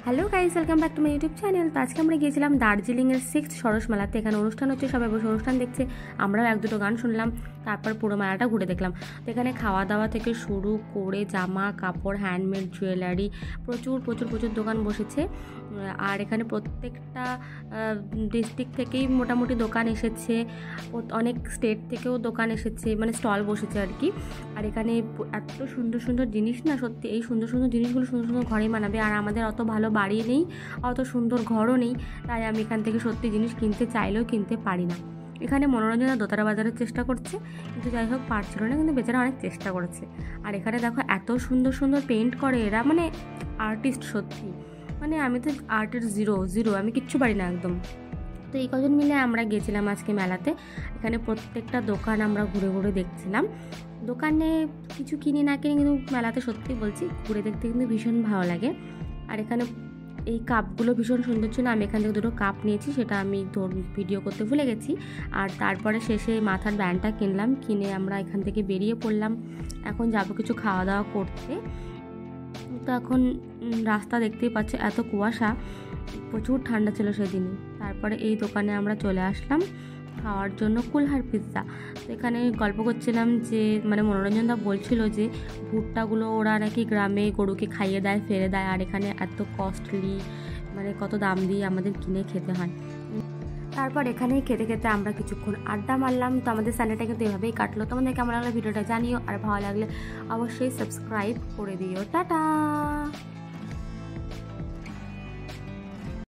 Hello guys, welcome back to my YouTube channel. তো আজকে আমরা গিয়েছিলাম দার্জিলিংয়ের 6th সরস মেলাতে। এখানে অনুষ্ঠান হচ্ছে, সবাই বসে অনুষ্ঠান দেখছে, আমরাও এক দুটো গান শুনলাম, তারপর পুরো মেলাটা ঘুরে দেখলাম। তো এখানে খাওয়া দাওয়া থেকে শুরু করে জামা কাপড়, হ্যান্ডমেড জুয়েলারি, প্রচুর প্রচুর প্রচুর দোকান বসেছে। আর এখানে প্রত্যেকটা ডিস্ট্রিক্ট থেকেই মোটামুটি দোকান এসেছে, অনেক স্টেট থেকেও দোকান এসেছে, মানে স্টল বসেছে আর কি। আর এখানে এত সুন্দর সুন্দর জিনিস না, সত্যি এই সুন্দর সুন্দর জিনিসগুলো সুন্দর সুন্দর ঘরেই মানাবে। আর আমাদের অত ভালো বাড়ি নেই, অত সুন্দর ঘরও নেই, তাই আমি এখান থেকে সত্যি জিনিস কিনতে চাইলেও কিনতে পারি না। এখানে মনোরঞ্জনের দোতারা বাজারের চেষ্টা করছে, কিন্তু যাই হোক পারছিল না, কিন্তু বেচারা অনেক চেষ্টা করেছে। আর এখানে দেখো এত সুন্দর সুন্দর পেইন্ট করে এরা, মানে আর্টিস্ট সত্যি। মানে আমি তো আর্টের জিরো, আমি কিচ্ছু পারি না একদম। তো এই কজন মিলে আমরা গেছিলাম আজকে মেলাতে। এখানে প্রত্যেকটা দোকান আমরা ঘুরে ঘুরে দেখছিলাম। দোকানে কিছু কিনি না কিনি, কিন্তু মেলাতে সত্যি বলছি ঘুরে দেখতে কিন্তু ভীষণ ভালো লাগে। আর এখানে এই কাপগুলো ভীষণ সুন্দর ছিল। আমি এখান থেকে দুটো কাপ নিয়েছি, সেটা আমি ভিডিও করতে ভুলে গেছি। আর তারপরে শেষে মাথার ব্যান্ডটা কিনলাম, কিনে আমরা এখান থেকে বেরিয়ে পড়লাম। এখন যাবো কিছু খাওয়া দাওয়া করতে। তো এখন রাস্তা দেখতেই পাচ্ছে, এত কুয়াশা, প্রচুর ঠান্ডা ছিল সেদিনই। তারপরে এই দোকানে আমরা চলে আসলাম খাওয়ার জন্য, কুলহার পিৎজা। তো এখানে গল্প করছিলাম যে, মানে মনোরঞ্জনদা বলছিল যে ভুট্টাগুলো ওরা নাকি গ্রামে গরুকে খাইয়ে দেয়, ফেলে দেয়, আর এখানে এত কস্টলি, মানে কত দাম দিয়ে আমাদের কিনে খেতে হয়। তারপর এখানেই খেতে খেতে আমরা কিছুক্ষণ আড্ডা মারলাম। তো আমাদের সানডেটা কিন্তু এভাবেই কাটলো। তোমাদের কেমন লাগলো ভিডিওটা জানিও, আর ভালো লাগলে অবশ্যই সাবস্ক্রাইব করে দিও। টাটা।